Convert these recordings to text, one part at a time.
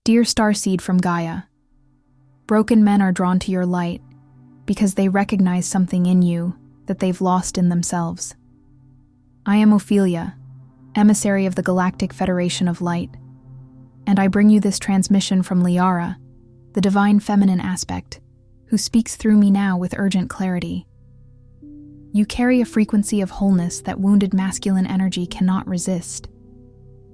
Dear Starseed from Gaia, broken men are drawn to your light because they recognize something in you that they've lost in themselves. I am Ophelia, emissary of the Galactic Federation of Light, and I bring you this transmission from Liara, the divine feminine aspect, who speaks through me now with urgent clarity. You carry a frequency of wholeness that wounded masculine energy cannot resist.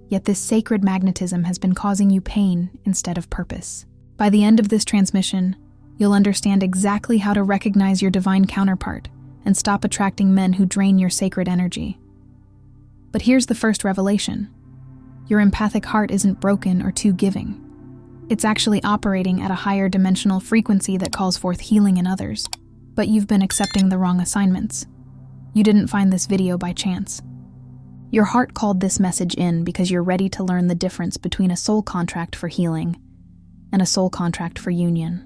Yet this sacred magnetism has been causing you pain instead of purpose. By the end of this transmission, you'll understand exactly how to recognize your divine counterpart and stop attracting men who drain your sacred energy. But here's the first revelation. Your empathic heart isn't broken or too giving. It's actually operating at a higher dimensional frequency that calls forth healing in others. But you've been accepting the wrong assignments. You didn't find this video by chance. Your heart called this message in because you're ready to learn the difference between a soul contract for healing and a soul contract for union.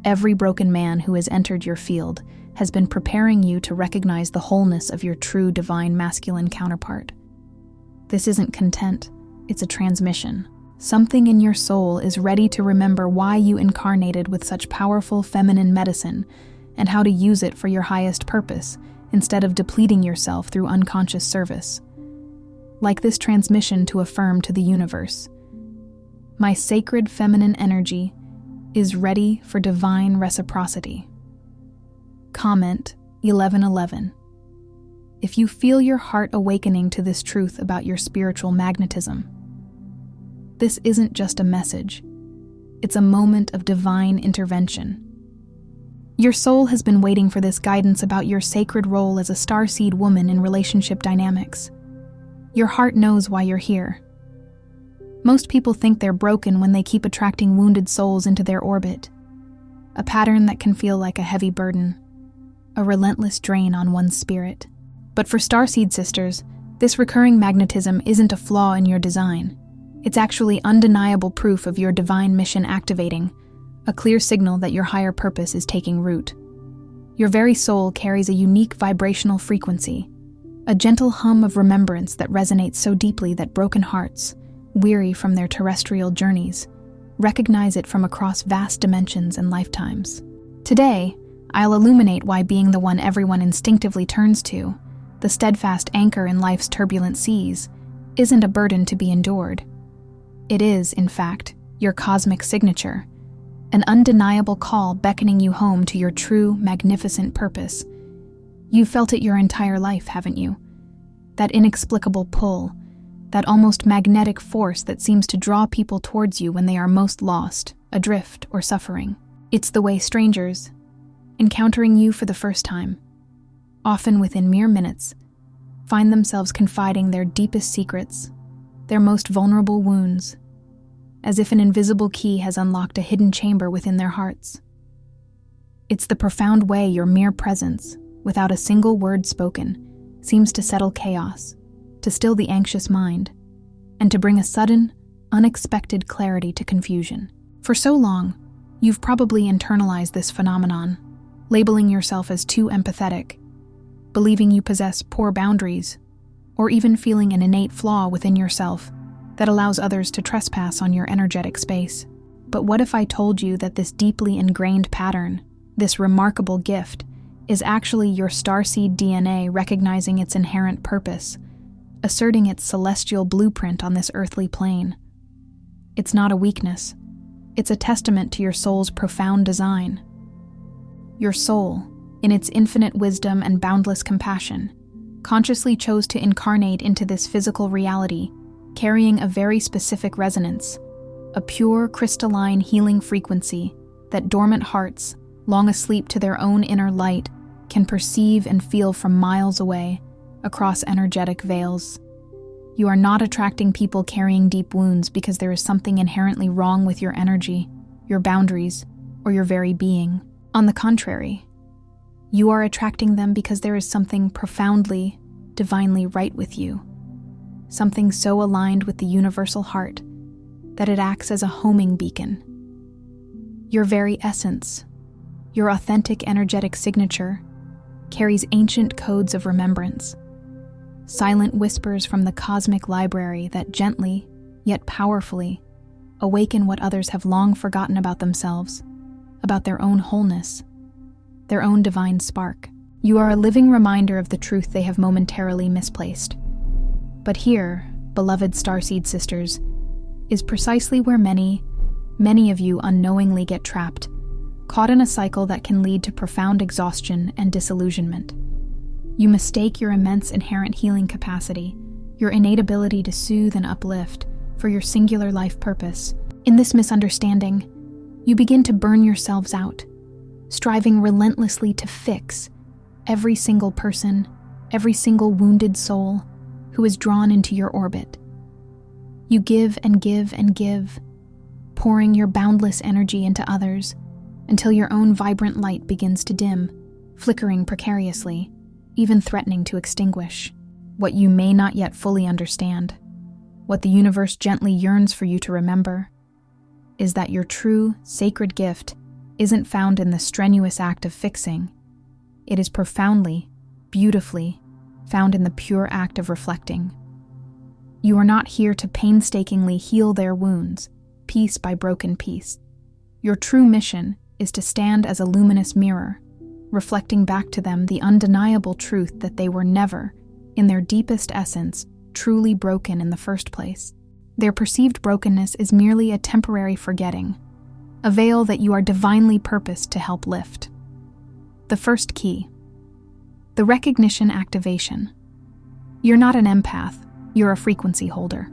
Every broken man who has entered your field has been preparing you to recognize the wholeness of your true divine masculine counterpart. This isn't content, it's a transmission. Something in your soul is ready to remember why you incarnated with such powerful feminine medicine and how to use it for your highest purpose instead of depleting yourself through unconscious service. Like this transmission to affirm to the universe, my sacred feminine energy is ready for divine reciprocity. Comment 1111. If you feel your heart awakening to this truth about your spiritual magnetism, this isn't just a message, it's a moment of divine intervention. Your soul has been waiting for this guidance about your sacred role as a starseed woman in relationship dynamics. Your heart knows why you're here. Most people think they're broken when they keep attracting wounded souls into their orbit, a pattern that can feel like a heavy burden, a relentless drain on one's spirit. But for Starseed sisters, this recurring magnetism isn't a flaw in your design. It's actually undeniable proof of your divine mission activating, a clear signal that your higher purpose is taking root. Your very soul carries a unique vibrational frequency, a gentle hum of remembrance that resonates so deeply that broken hearts, weary from their terrestrial journeys, recognize it from across vast dimensions and lifetimes. Today, I'll illuminate why being the one everyone instinctively turns to, the steadfast anchor in life's turbulent seas, isn't a burden to be endured. It is, in fact, your cosmic signature, an undeniable call beckoning you home to your true, magnificent purpose. You've felt it your entire life, haven't you? That inexplicable pull, that almost magnetic force that seems to draw people towards you when they are most lost, adrift, or suffering. It's the way strangers, encountering you for the first time, often within mere minutes, find themselves confiding their deepest secrets, their most vulnerable wounds, as if an invisible key has unlocked a hidden chamber within their hearts. It's the profound way your mere presence, without a single word spoken, seems to settle chaos, to still the anxious mind, and to bring a sudden, unexpected clarity to confusion. For so long, you've probably internalized this phenomenon, labeling yourself as too empathetic, believing you possess poor boundaries, or even feeling an innate flaw within yourself that allows others to trespass on your energetic space. But what if I told you that this deeply ingrained pattern, this remarkable gift, is actually your starseed DNA recognizing its inherent purpose, asserting its celestial blueprint on this earthly plane? It's not a weakness. It's a testament to your soul's profound design. Your soul, in its infinite wisdom and boundless compassion, consciously chose to incarnate into this physical reality, carrying a very specific resonance, a pure, crystalline healing frequency that dormant hearts, long asleep to their own inner light, can perceive and feel from miles away, across energetic veils. You are not attracting people carrying deep wounds because there is something inherently wrong with your energy, your boundaries, or your very being. On the contrary, you are attracting them because there is something profoundly, divinely right with you. Something so aligned with the universal heart that it acts as a homing beacon. Your very essence, your authentic energetic signature, carries ancient codes of remembrance, silent whispers from the cosmic library that gently, yet powerfully, awaken what others have long forgotten about themselves, about their own wholeness, their own divine spark. You are a living reminder of the truth they have momentarily misplaced. But here, beloved Starseed sisters, is precisely where many of you unknowingly get trapped, caught in a cycle that can lead to profound exhaustion and disillusionment. You mistake your immense inherent healing capacity, your innate ability to soothe and uplift, for your singular life purpose. In this misunderstanding, you begin to burn yourselves out, striving relentlessly to fix every single person, every single wounded soul who is drawn into your orbit. You give and give and give, pouring your boundless energy into others until your own vibrant light begins to dim, flickering precariously, even threatening to extinguish. What you may not yet fully understand, what the universe gently yearns for you to remember, is that your true, sacred gift isn't found in the strenuous act of fixing. It is profoundly, beautifully found in the pure act of reflecting. You are not here to painstakingly heal their wounds, piece by broken piece. Your true mission is to stand as a luminous mirror, reflecting back to them the undeniable truth that they were never, in their deepest essence, truly broken in the first place. Their perceived brokenness is merely a temporary forgetting, a veil that you are divinely purposed to help lift. The first key, the recognition activation. You're not an empath, you're a frequency holder.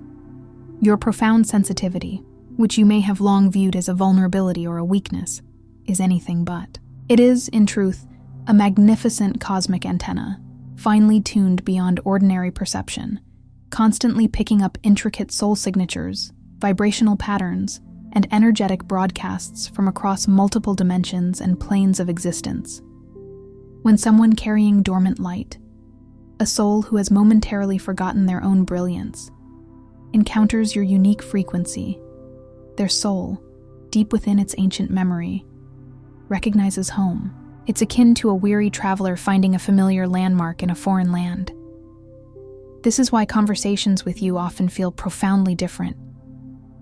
Your profound sensitivity, which you may have long viewed as a vulnerability or a weakness, is anything but. It is, in truth, a magnificent cosmic antenna, finely tuned beyond ordinary perception, constantly picking up intricate soul signatures, vibrational patterns, and energetic broadcasts from across multiple dimensions and planes of existence. When someone carrying dormant light, a soul who has momentarily forgotten their own brilliance, encounters your unique frequency, their soul, deep within its ancient memory, recognizes home. It's akin to a weary traveler finding a familiar landmark in a foreign land. This is why conversations with you often feel profoundly different,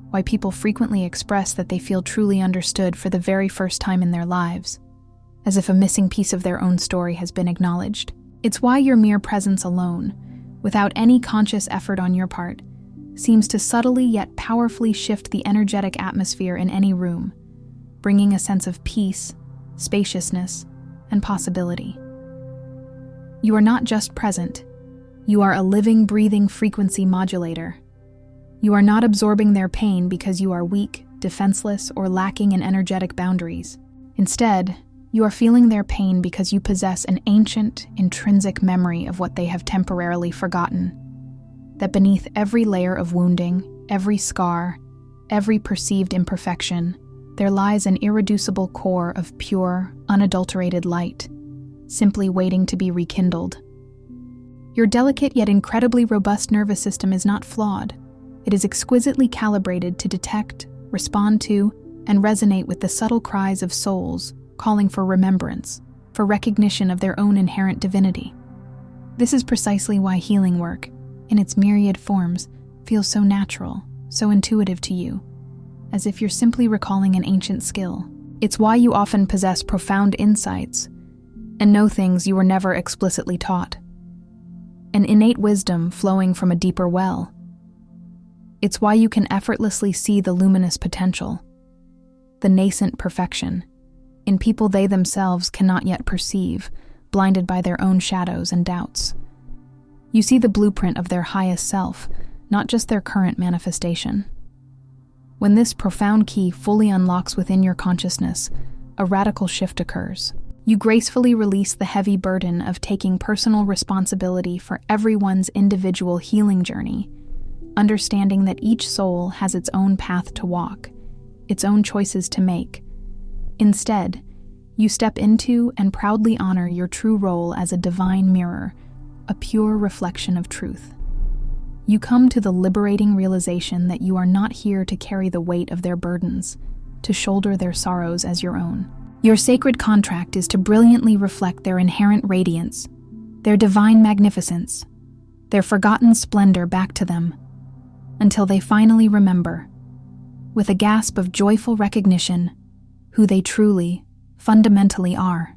why people frequently express that they feel truly understood for the very first time in their lives, as if a missing piece of their own story has been acknowledged. It's why your mere presence alone, without any conscious effort on your part, seems to subtly yet powerfully shift the energetic atmosphere in any room, bringing a sense of peace, spaciousness, and possibility. You are not just present, you are a living, breathing frequency modulator. You are not absorbing their pain because you are weak, defenseless, or lacking in energetic boundaries. Instead, you are feeling their pain because you possess an ancient, intrinsic memory of what they have temporarily forgotten. That beneath every layer of wounding, every scar, every perceived imperfection, there lies an irreducible core of pure, unadulterated light, simply waiting to be rekindled. Your delicate yet incredibly robust nervous system is not flawed. It is exquisitely calibrated to detect, respond to, and resonate with the subtle cries of souls calling for remembrance, for recognition of their own inherent divinity. This is precisely why healing work, in its myriad forms, feels so natural, so intuitive to you, as if you're simply recalling an ancient skill. It's why you often possess profound insights and know things you were never explicitly taught. An innate wisdom flowing from a deeper well. It's why you can effortlessly see the luminous potential, the nascent perfection, in people they themselves cannot yet perceive, blinded by their own shadows and doubts. You see the blueprint of their highest self, not just their current manifestation. When this profound key fully unlocks within your consciousness, a radical shift occurs. You gracefully release the heavy burden of taking personal responsibility for everyone's individual healing journey, understanding that each soul has its own path to walk, its own choices to make. Instead, you step into and proudly honor your true role as a divine mirror, a pure reflection of truth. You come to the liberating realization that you are not here to carry the weight of their burdens, to shoulder their sorrows as your own. Your sacred contract is to brilliantly reflect their inherent radiance, their divine magnificence, their forgotten splendor back to them, until they finally remember. with a gasp of joyful recognition, who they truly, fundamentally are.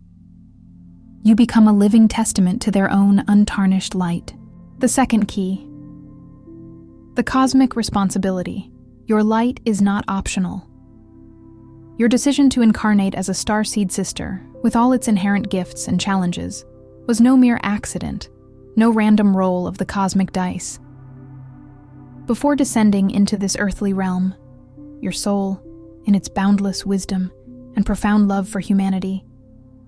You become a living testament to their own untarnished light. The second key. The cosmic responsibility. Your light is not optional. Your decision to incarnate as a Starseed sister, with all its inherent gifts and challenges, was no mere accident, no random roll of the cosmic dice. Before descending into this earthly realm, your soul, in its boundless wisdom and profound love for humanity,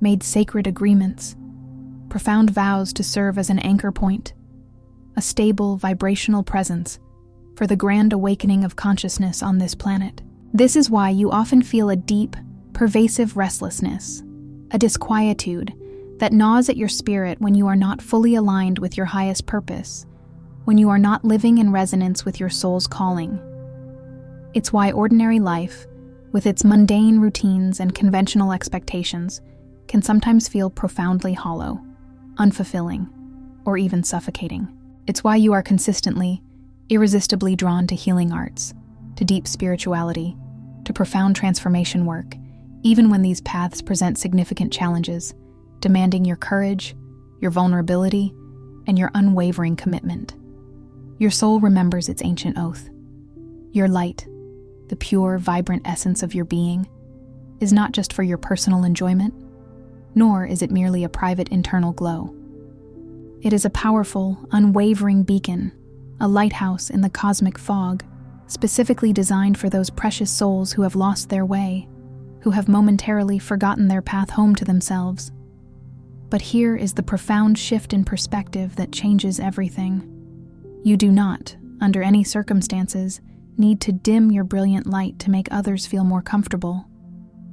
made sacred agreements, profound vows to serve as an anchor point, a stable, vibrational presence for the grand awakening of consciousness on this planet. This is why you often feel a deep, pervasive restlessness, a disquietude that gnaws at your spirit when you are not fully aligned with your highest purpose, when you are not living in resonance with your soul's calling. It's why ordinary life, with its mundane routines and conventional expectations, can sometimes feel profoundly hollow, unfulfilling, or even suffocating. It's why you are consistently, irresistibly drawn to healing arts, to deep spirituality, to profound transformation work, even when these paths present significant challenges, demanding your courage, your vulnerability, and your unwavering commitment. Your soul remembers its ancient oath. Your light, the pure, vibrant essence of your being, is not just for your personal enjoyment, nor is it merely a private internal glow. It is a powerful, unwavering beacon, a lighthouse in the cosmic fog, specifically designed for those precious souls who have lost their way, who have momentarily forgotten their path home to themselves. But here is the profound shift in perspective that changes everything. You do not, under any circumstances, need to dim your brilliant light to make others feel more comfortable,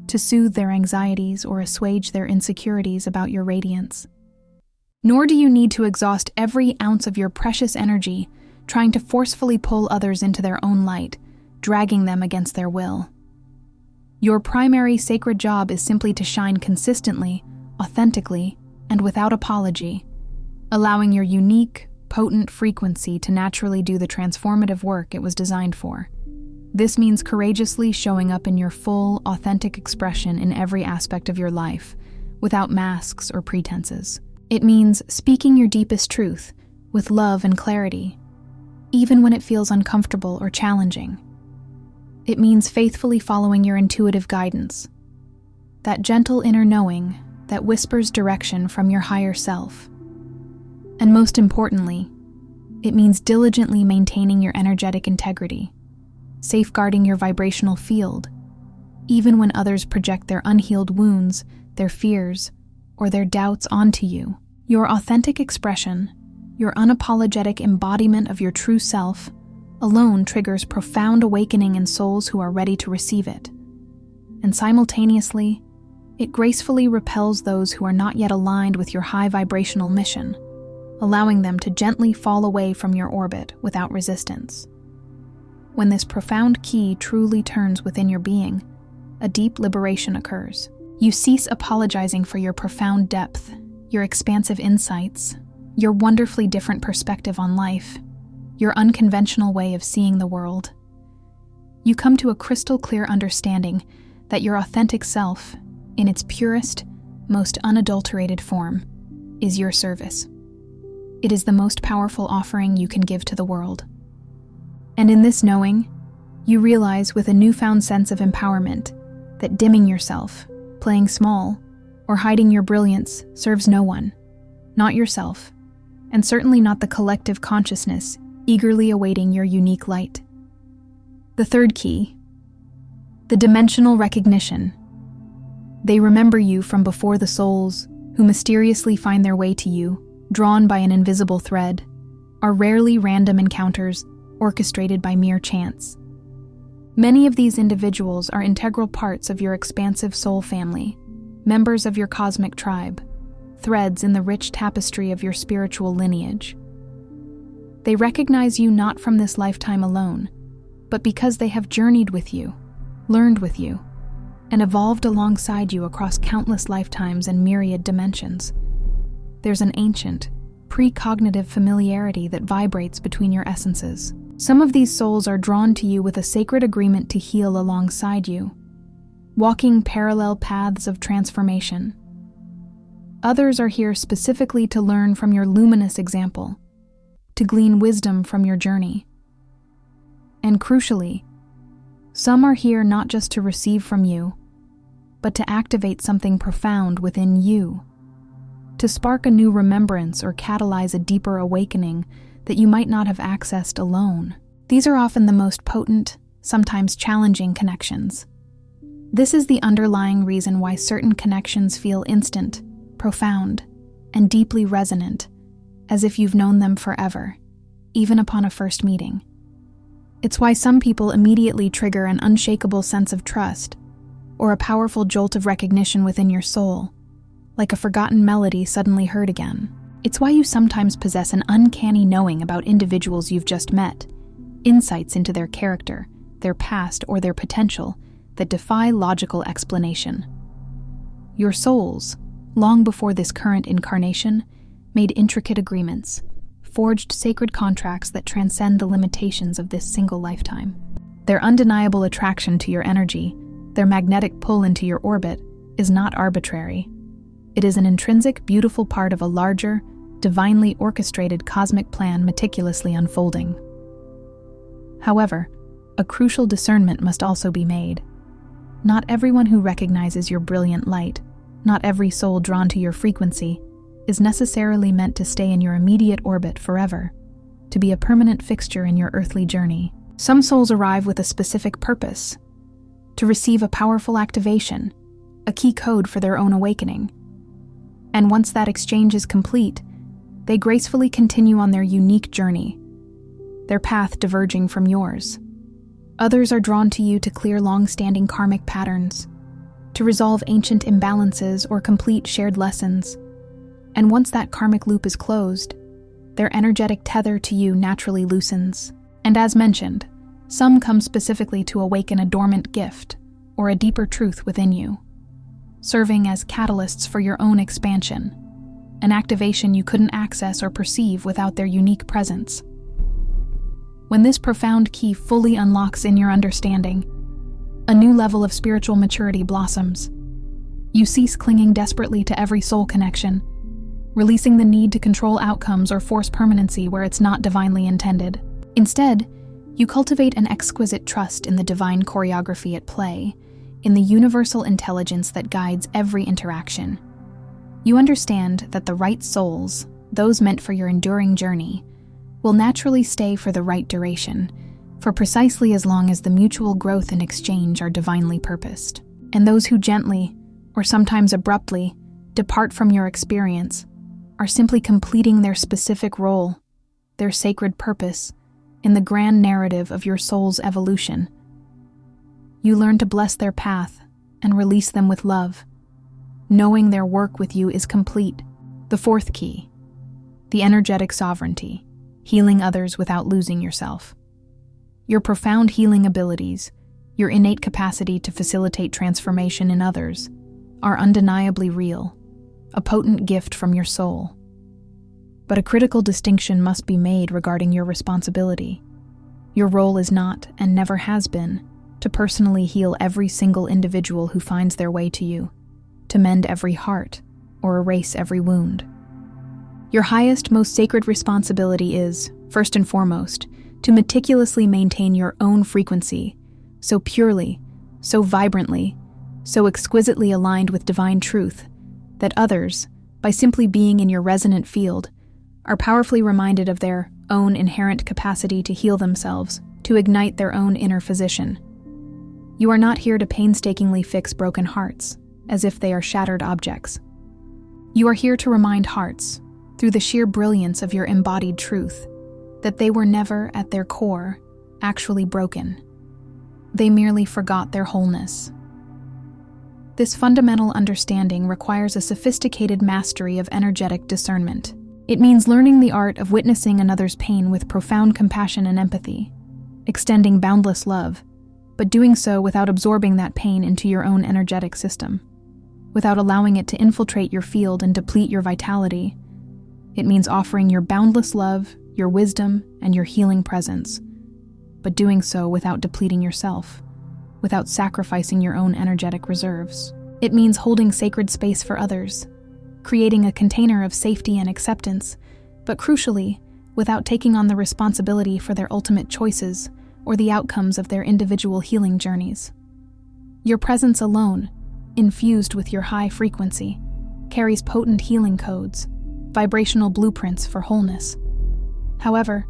to soothe their anxieties or assuage their insecurities about your radiance. Nor do you need to exhaust every ounce of your precious energy trying to forcefully pull others into their own light, dragging them against their will. Your primary sacred job is simply to shine consistently, authentically, and without apology, allowing your unique, potent frequency to naturally do the transformative work it was designed for. This means courageously showing up in your full, authentic expression in every aspect of your life, without masks or pretenses. It means speaking your deepest truth with love and clarity, even when it feels uncomfortable or challenging. It means faithfully following your intuitive guidance, that gentle inner knowing that whispers direction from your higher self. And most importantly, it means diligently maintaining your energetic integrity, safeguarding your vibrational field, even when others project their unhealed wounds, their fears, or their doubts onto you. Your authentic expression, your unapologetic embodiment of your true self, alone triggers profound awakening in souls who are ready to receive it. And simultaneously, it gracefully repels those who are not yet aligned with your high vibrational mission, allowing them to gently fall away from your orbit without resistance. When this profound key truly turns within your being, a deep liberation occurs. You cease apologizing for your profound depth, your expansive insights, your wonderfully different perspective on life, your unconventional way of seeing the world. You come to a crystal clear understanding that your authentic self, in its purest, most unadulterated form, is your service. It is the most powerful offering you can give to the world. And in this knowing, you realize with a newfound sense of empowerment that dimming yourself, playing small, or hiding your brilliance serves no one, not yourself, and certainly not the collective consciousness eagerly awaiting your unique light. The third key, the dimensional recognition. They remember you from before the souls who mysteriously find their way to you, drawn by an invisible thread, are rarely random encounters orchestrated by mere chance. Many of these individuals are integral parts of your expansive soul family, members of your cosmic tribe, threads in the rich tapestry of your spiritual lineage. They recognize you not from this lifetime alone, but because they have journeyed with you, learned with you, and evolved alongside you across countless lifetimes and myriad dimensions. There's an ancient, precognitive familiarity that vibrates between your essences. Some of these souls are drawn to you with a sacred agreement to heal alongside you, walking parallel paths of transformation. Others are here specifically to learn from your luminous example, to glean wisdom from your journey. And crucially, some are here not just to receive from you, but to activate something profound within you, to spark a new remembrance or catalyze a deeper awakening that you might not have accessed alone. These are often the most potent, sometimes challenging connections. This is the underlying reason why certain connections feel instant, profound, and deeply resonant, as if you've known them forever, even upon a first meeting. It's why some people immediately trigger an unshakable sense of trust, or a powerful jolt of recognition within your soul, like a forgotten melody suddenly heard again. It's why you sometimes possess an uncanny knowing about individuals you've just met, insights into their character, their past, or their potential that defy logical explanation. Your souls, long before this current incarnation, made intricate agreements, forged sacred contracts that transcend the limitations of this single lifetime. Their undeniable attraction to your energy, their magnetic pull into your orbit, is not arbitrary. It is an intrinsic, beautiful part of a larger, divinely orchestrated cosmic plan meticulously unfolding. However, a crucial discernment must also be made. Not everyone who recognizes your brilliant light, not every soul drawn to your frequency, is necessarily meant to stay in your immediate orbit forever, to be a permanent fixture in your earthly journey. Some souls arrive with a specific purpose, to receive a powerful activation, a key code for their own awakening. And once that exchange is complete, they gracefully continue on their unique journey, their path diverging from yours. Others are drawn to you to clear long-standing karmic patterns, to resolve ancient imbalances or complete shared lessons. And once that karmic loop is closed, their energetic tether to you naturally loosens. And as mentioned, some come specifically to awaken a dormant gift or a deeper truth within you, serving as catalysts for your own expansion, an activation you couldn't access or perceive without their unique presence. When this profound key fully unlocks in your understanding, a new level of spiritual maturity blossoms. You cease clinging desperately to every soul connection, releasing the need to control outcomes or force permanency where it's not divinely intended. Instead, you cultivate an exquisite trust in the divine choreography at play, in the universal intelligence that guides every interaction. You understand that the right souls, those meant for your enduring journey, will naturally stay for the right duration, for precisely as long as the mutual growth and exchange are divinely purposed. And those who gently, or sometimes abruptly, depart from your experience are simply completing their specific role, their sacred purpose, in the grand narrative of your soul's evolution. You learn to bless their path and release them with love, knowing their work with you is complete. The fourth key, the energetic sovereignty, healing others without losing yourself. Your profound healing abilities, your innate capacity to facilitate transformation in others, are undeniably real, a potent gift from your soul. But a critical distinction must be made regarding your responsibility. Your role is not, and never has been, to personally heal every single individual who finds their way to you, to mend every heart, or erase every wound. Your highest, most sacred responsibility is, first and foremost, to meticulously maintain your own frequency, so purely, so vibrantly, so exquisitely aligned with divine truth, that others, by simply being in your resonant field, are powerfully reminded of their own inherent capacity to heal themselves, to ignite their own inner physician. You are not here to painstakingly fix broken hearts, as if they are shattered objects. You are here to remind hearts, through the sheer brilliance of your embodied truth, that they were never, at their core, actually broken. They merely forgot their wholeness. This fundamental understanding requires a sophisticated mastery of energetic discernment. It means learning the art of witnessing another's pain with profound compassion and empathy, extending boundless love, but doing so without absorbing that pain into your own energetic system, without allowing it to infiltrate your field and deplete your vitality. It means offering your boundless love, your wisdom, and your healing presence, but doing so without depleting yourself, without sacrificing your own energetic reserves. It means holding sacred space for others, creating a container of safety and acceptance, but crucially, without taking on the responsibility for their ultimate choices or the outcomes of their individual healing journeys. Your presence alone, infused with your high frequency, carries potent healing codes, vibrational blueprints for wholeness. However,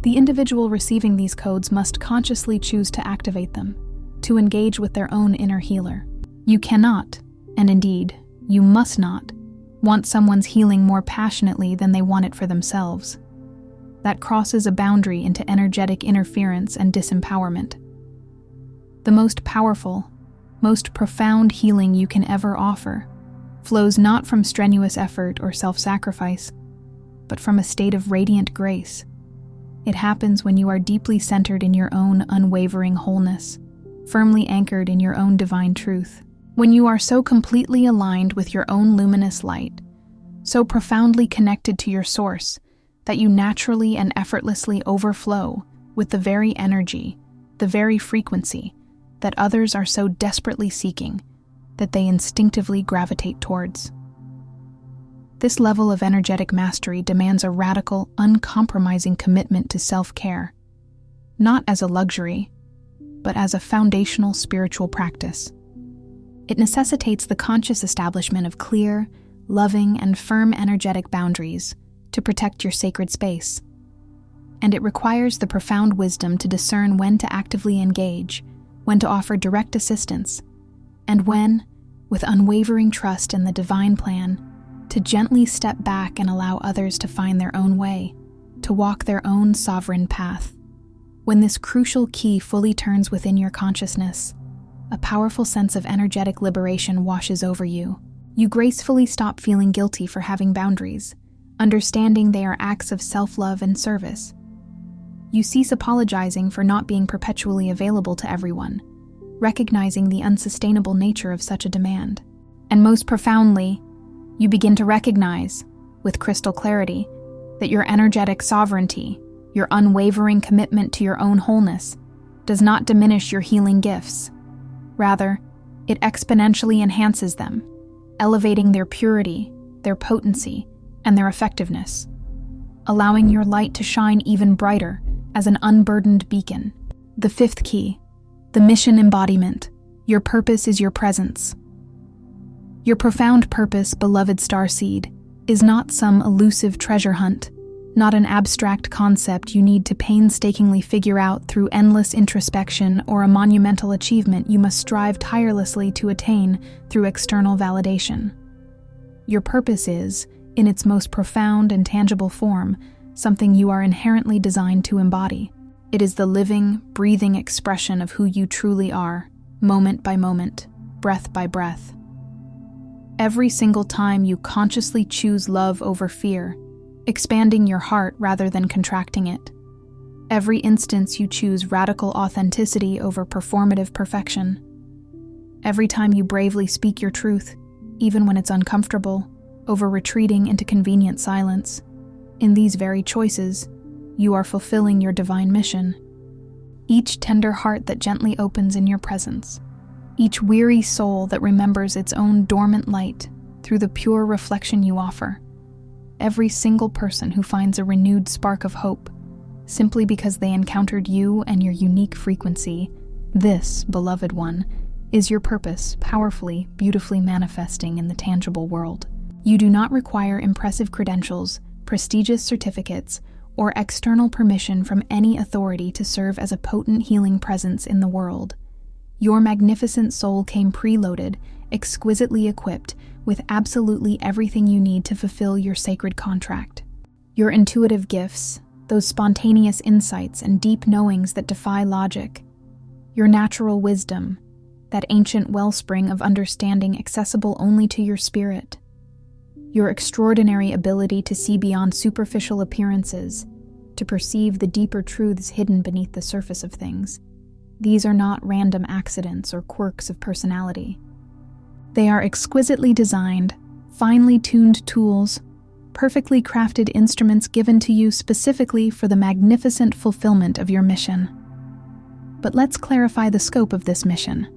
the individual receiving these codes must consciously choose to activate them, to engage with their own inner healer. You cannot, and indeed, you must not, want someone's healing more passionately than they want it for themselves. That crosses a boundary into energetic interference and disempowerment. The most powerful, most profound healing you can ever offer flows not from strenuous effort or self-sacrifice, but from a state of radiant grace. It happens when you are deeply centered in your own unwavering wholeness, firmly anchored in your own divine truth. When you are so completely aligned with your own luminous light, so profoundly connected to your source, that you naturally and effortlessly overflow with the very energy, the very frequency that others are so desperately seeking, that they instinctively gravitate towards. This level of energetic mastery demands a radical, uncompromising commitment to self-care, not as a luxury, but as a foundational spiritual practice. It necessitates the conscious establishment of clear, loving, and firm energetic boundaries to protect your sacred space. And it requires the profound wisdom to discern when to actively engage, when to offer direct assistance, and when, with unwavering trust in the divine plan, to gently step back and allow others to find their own way, to walk their own sovereign path. When this crucial key fully turns within your consciousness, a powerful sense of energetic liberation washes over you. You gracefully stop feeling guilty for having boundaries, understanding they are acts of self-love and service. You cease apologizing for not being perpetually available to everyone, recognizing the unsustainable nature of such a demand. And most profoundly, you begin to recognize, with crystal clarity, that your energetic sovereignty, your unwavering commitment to your own wholeness, does not diminish your healing gifts. Rather, it exponentially enhances them, elevating their purity, their potency, and their effectiveness, allowing your light to shine even brighter as an unburdened beacon. The fifth key, the mission embodiment. Your purpose is your presence. Your profound purpose, beloved Starseed, is not some elusive treasure hunt, not an abstract concept you need to painstakingly figure out through endless introspection or a monumental achievement you must strive tirelessly to attain through external validation. Your purpose is, in its most profound and tangible form, something you are inherently designed to embody. It is the living, breathing expression of who you truly are, moment by moment, breath by breath. Every single time you consciously choose love over fear, expanding your heart rather than contracting it. Every instance you choose radical authenticity over performative perfection. Every time you bravely speak your truth, even when it's uncomfortable, over retreating into convenient silence. In these very choices, you are fulfilling your divine mission. Each tender heart that gently opens in your presence, each weary soul that remembers its own dormant light through the pure reflection you offer, every single person who finds a renewed spark of hope simply because they encountered you and your unique frequency, this, beloved one, is your purpose powerfully, beautifully manifesting in the tangible world. You do not require impressive credentials, prestigious certificates, or external permission from any authority to serve as a potent healing presence in the world. Your magnificent soul came preloaded, exquisitely equipped, with absolutely everything you need to fulfill your sacred contract. Your intuitive gifts, those spontaneous insights and deep knowings that defy logic, your natural wisdom, that ancient wellspring of understanding accessible only to your spirit, your extraordinary ability to see beyond superficial appearances, to perceive the deeper truths hidden beneath the surface of things. These are not random accidents or quirks of personality. They are exquisitely designed, finely tuned tools, perfectly crafted instruments given to you specifically for the magnificent fulfillment of your mission. But let's clarify the scope of this mission.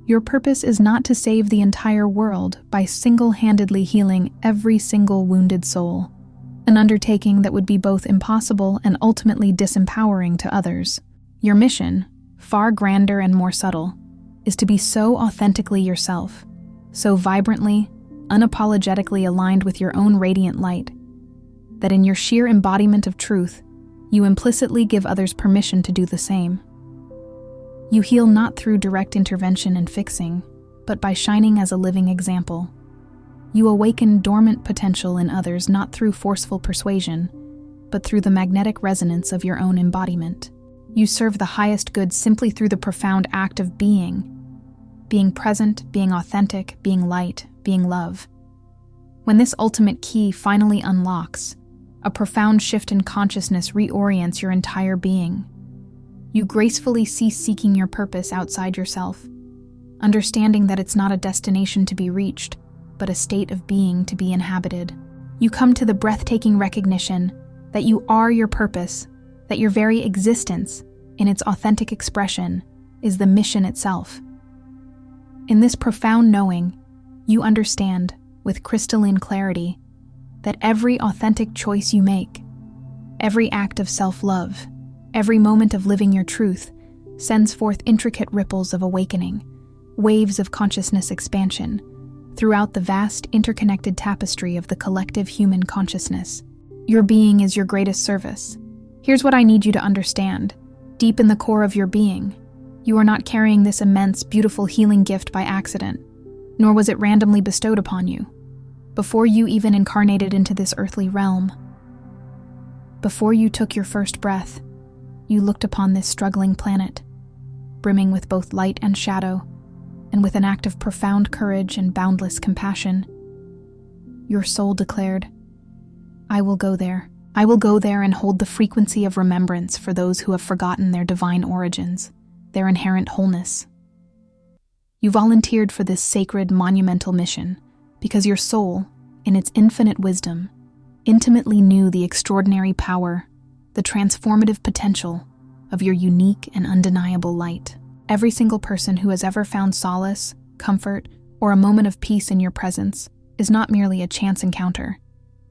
Your purpose is not to save the entire world by single-handedly healing every single wounded soul, an undertaking that would be both impossible and ultimately disempowering to others. Your mission, far grander and more subtle, is to be so authentically yourself, so vibrantly, unapologetically aligned with your own radiant light, that in your sheer embodiment of truth, you implicitly give others permission to do the same. You heal not through direct intervention and fixing, but by shining as a living example. You awaken dormant potential in others not through forceful persuasion, but through the magnetic resonance of your own embodiment. You serve the highest good simply through the profound act of being present, being authentic, being light, being love. When this ultimate key finally unlocks, a profound shift in consciousness reorients your entire being. You gracefully cease seeking your purpose outside yourself, understanding that it's not a destination to be reached, but a state of being to be inhabited. You come to the breathtaking recognition that you are your purpose, that your very existence, in its authentic expression, is the mission itself. In this profound knowing, you understand, with crystalline clarity, that every authentic choice you make, every act of self-love, every moment of living your truth, sends forth intricate ripples of awakening, waves of consciousness expansion, throughout the vast interconnected tapestry of the collective human consciousness. Your being is your greatest service. Here's what I need you to understand. Deep in the core of your being, you are not carrying this immense, beautiful healing gift by accident, nor was it randomly bestowed upon you. Before you even incarnated into this earthly realm, before you took your first breath, you looked upon this struggling planet, brimming with both light and shadow, and with an act of profound courage and boundless compassion, your soul declared, "I will go there. I will go there and hold the frequency of remembrance for those who have forgotten their divine origins, their inherent wholeness." You volunteered for this sacred, monumental mission because your soul, in its infinite wisdom, intimately knew the extraordinary power, the transformative potential of your unique and undeniable light. Every single person who has ever found solace, comfort, or a moment of peace in your presence is not merely a chance encounter.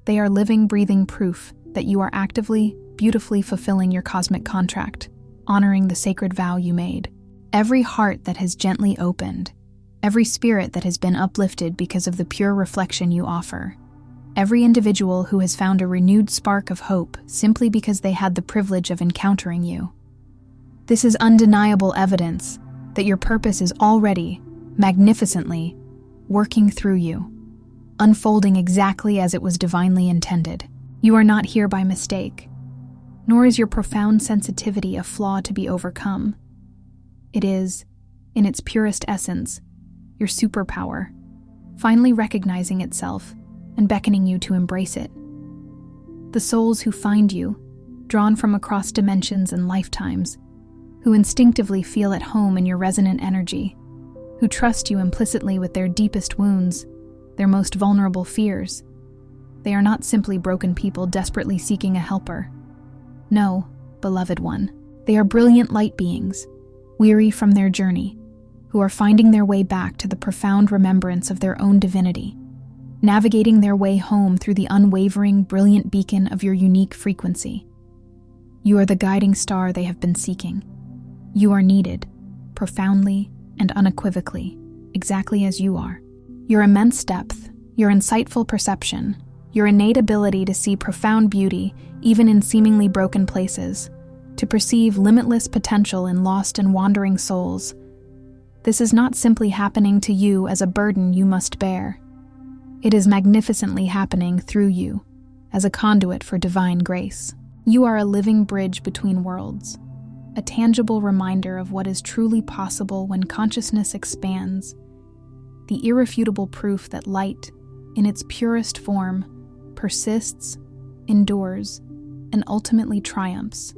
They are living, breathing proof that you are actively, beautifully fulfilling your cosmic contract, honoring the sacred vow you made. Every heart that has gently opened, every spirit that has been uplifted because of the pure reflection you offer, every individual who has found a renewed spark of hope simply because they had the privilege of encountering you. This is undeniable evidence that your purpose is already, magnificently, working through you, unfolding exactly as it was divinely intended. You are not here by mistake, nor is your profound sensitivity a flaw to be overcome. It is, in its purest essence, your superpower, finally recognizing itself and beckoning you to embrace it. The souls who find you, drawn from across dimensions and lifetimes, who instinctively feel at home in your resonant energy, who trust you implicitly with their deepest wounds, their most vulnerable fears. They are not simply broken people desperately seeking a helper. No, beloved one, they are brilliant light beings, weary from their journey, who are finding their way back to the profound remembrance of their own divinity, navigating their way home through the unwavering, brilliant beacon of your unique frequency. You are the guiding star they have been seeking. You are needed, profoundly and unequivocally, exactly as you are. Your immense depth, your insightful perception, your innate ability to see profound beauty even in seemingly broken places, to perceive limitless potential in lost and wandering souls. This is not simply happening to you as a burden you must bear. It is magnificently happening through you, as a conduit for divine grace. You are a living bridge between worlds, a tangible reminder of what is truly possible when consciousness expands, the irrefutable proof that light, in its purest form, persists, endures, and ultimately triumphs,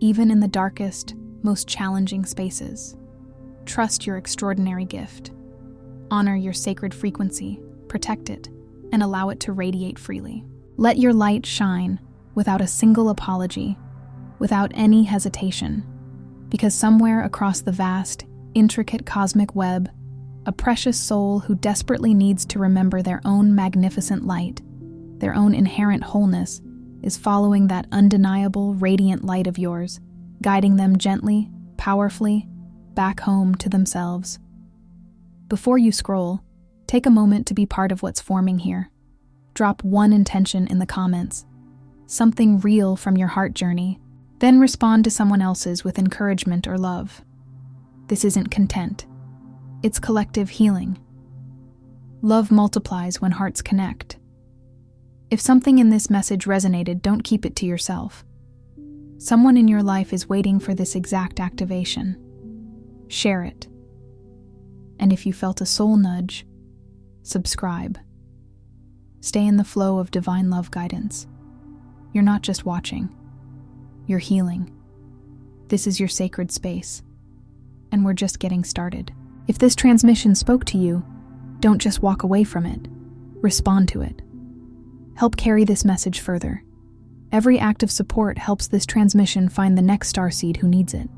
even in the darkest, most challenging spaces. Trust your extraordinary gift. Honor your sacred frequency, protect it, and allow it to radiate freely. Let your light shine without a single apology, without any hesitation. Because somewhere across the vast, intricate cosmic web, a precious soul who desperately needs to remember their own magnificent light, their own inherent wholeness, is following that undeniable, radiant light of yours, guiding them gently, powerfully, back home to themselves. Before you scroll, take a moment to be part of what's forming here. Drop one intention in the comments, something real from your heart journey, then respond to someone else's with encouragement or love. This isn't content. It's collective healing. Love multiplies when hearts connect. If something in this message resonated, don't keep it to yourself. Someone in your life is waiting for this exact activation. Share it. And if you felt a soul nudge, subscribe. Stay in the flow of divine love guidance. You're not just watching. You're healing. This is your sacred space. And we're just getting started. If this transmission spoke to you, don't just walk away from it. Respond to it. Help carry this message further. Every act of support helps this transmission find the next starseed who needs it.